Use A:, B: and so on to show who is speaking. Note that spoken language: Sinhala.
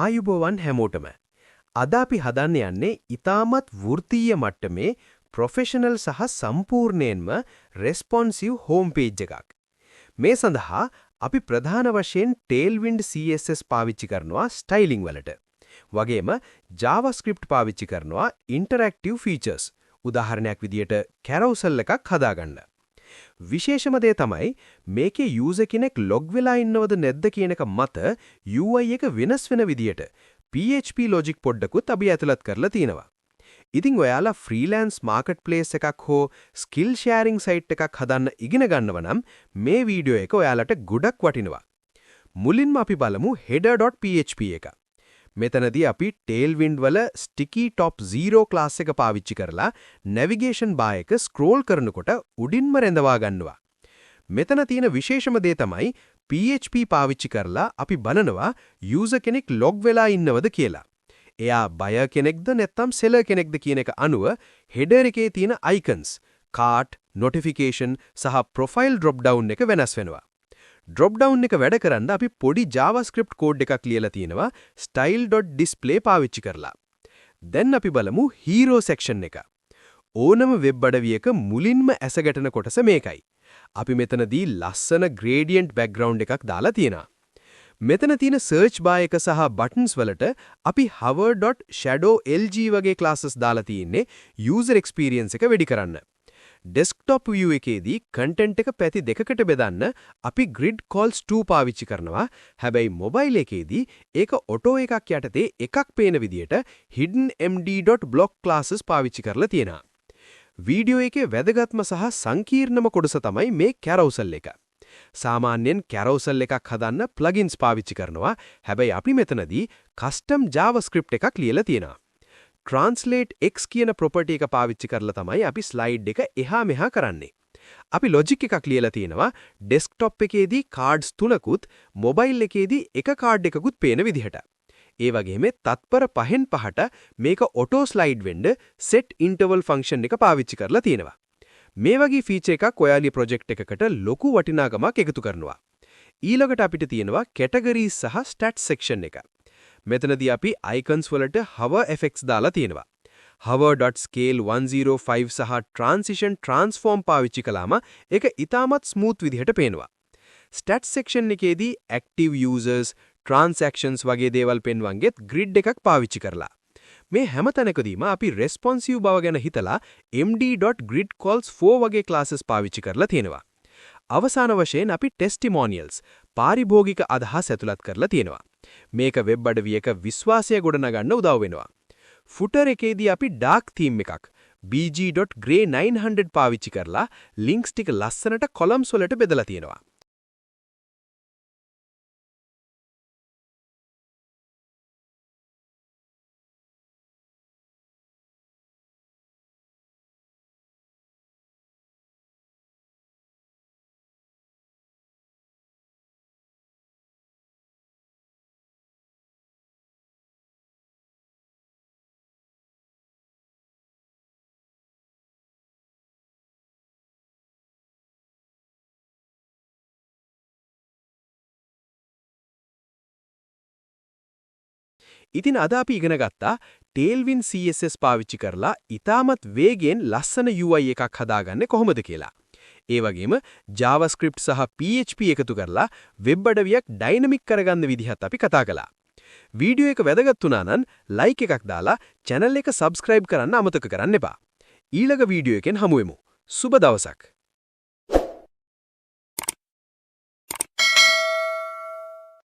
A: ආයුබෝවන් හැමෝටම. අද අපි හදන්න යන්නේ ඊටමත් වෘත්තීය මට්ටමේ ප්‍රොෆෙෂනල් සහ සම්පූර්ණයෙන්ම රෙස්පොන්සිව් හෝම් පේජ් එකක්. මේ සඳහා අපි ප්‍රධාන වශයෙන් Tailwind CSS පාවිච්චි කරනවා ස්ටයිලිං වලට. වගේම JavaScript පාවිච්චි කරනවා ඉන්ටරැක්ටිව් ෆීචර්ස්. උදාහරණයක් විදියට carousel එකක් හදාගන්න. විශේෂම දේ තමයි මේකේ යූසර් කෙනෙක් ලොග් වෙලා ඉන්නවද නැද්ද කියන එක මත UI එක වෙනස් වෙන විදියට PHP ලොජික් පොඩ්ඩකුත් අපි ඇතුළත් කරලා තිනවා. ඉතින් ඔයාලා ෆ්‍රීලෑන්ස් මාකට්ප්ලේස් එකක් හෝ ස්කිල් ෂෙයාරින් සයිට් එකක් හදන්න ඉගෙන ගන්නව නම් මේ වීඩියෝ එක ඔයාලට ගොඩක් වටිනවා. මුලින්ම අපි බලමු header.php එක. මෙතනදී අපි Tailwind වල sticky top 0 ක්ලාස් එක පාවිච්චි කරලා navigation bar එක scroll කරනකොට උඩින්ම රැඳවා ගන්නවා. මෙතන තියෙන විශේෂම දේ තමයි PHP පාවිච්චි කරලා අපි බලනවා user කෙනෙක් log වෙලා ඉන්නවද කියලා. එයා buyer කෙනෙක්ද නැත්නම් seller කෙනෙක්ද කියන එක අනුව header එකේ තියෙන icons, cart, notification සහ profile drop down එක වෙනස් වෙනවා. drop down එක වැඩ කරන්න අපි පොඩි JavaScript කෝඩ් එකක් ලියලා තියෙනවා style.display පාවිච්චි කරලා. දැන් අපි බලමු hero section එක. ඕනම වෙබ් අඩවියක මුලින්ම ඇසගැටෙන කොටස මේකයි. අපි මෙතනදී ලස්සන gradient background එකක් දාලා තියෙනවා. මෙතන තියෙන search bar එක සහ buttons වලට අපි hover.shadowlg වගේ classes දාලා තියෙන්නේ user experience එක වැඩි කරන්න. desktop view එකේදී content එක පැති දෙකකට බෙදන්න අපි grid calls 2 පාවිච්චි කරනවා. හැබැයි mobile එකේදී ඒක auto එකක් යටතේ එකක් පේන විදියට hidden md.block classes පාවිච්චි කරලා තියෙනවා. වීඩියෝ එකේ වැදගත්ම සහ සංකීර්ණම කොටස තමයි මේ carousel එක. සාමාන්‍යයෙන් carousel එකක් හදන්න plugins පාවිච්චි කරනවා. හැබැයි අපි මෙතනදී custom JavaScript එකක් ලියලා තියෙනවා. translate x කියන property එක පාවිච්චි කරලා තමයි අපි slide එක එහා මෙහා කරන්නේ. අපි logic එකක් ලියලා තියෙනවා desktop එකේදී cards 3කුත් mobile එකේදී එක card එකකුත් පේන විදිහට. ඒ වගේම තත්පර 5න් 5ට මේක auto slide වෙන්න set interval function එක පාවිච්චි කරලා තියෙනවා. මේ වගේ feature එකක් ඔයාලගේ project එකකට ලොකු වටිනාකමක් එකතු කරනවා. ඊළඟට අපිට තියෙනවා categories සහ stats section එක. මෙතනදී අපි icons වලට hover effects දාලා තියෙනවා. hover.scale 105 සහ transition transform පාවිච්චි කළාම ඒක ඉතාමත් smooth විදිහට පේනවා. stats section එකේදී active users, transactions වගේ දේවල් පෙන්වන්ගෙත් grid එකක් පාවිච්චි කරලා. මේ හැම තැනකදීම අපි responsive බව ගැන හිතලා md.gridcalls4 වගේ classes පාවිච්චි කරලා තියෙනවා. අවසාන වශයෙන් අපි testimonials, පාරිභෝගික අදහස් ඇතුළත් කරලා තියෙනවා. මේක වෙබ් අඩවියක විශ්වාසය ගොඩනගන්න උදව් වෙනවා. footer එකේදී අපි dark theme එකක් bg.gray900 පාවිච්චි කරලා links ටික ලස්සනට columns වලට බෙදලා තියෙනවා. ඉතින් අද අපි ඉගෙන ගත්තා Tailwind CSS පාවිච්චි කරලා ඉතාමත් වේගෙන් ලස්සන UI එකක් හදාගන්නේ කොහොමද කියලා. ඒ වගේම JavaScript සහ PHP එකතු කරලා වෙබ් අඩවියක් ඩයිනමික් කරගන්න විදිහත් අපි කතා කළා. වීඩියෝ එක වැදගත් වුණා නම් like එකක් දාලා channel එක subscribe කරන්න අමතක කරන්න එපා. ඊළඟ වීඩියෝ එකෙන් හමු වෙමු. සුබ දවසක්.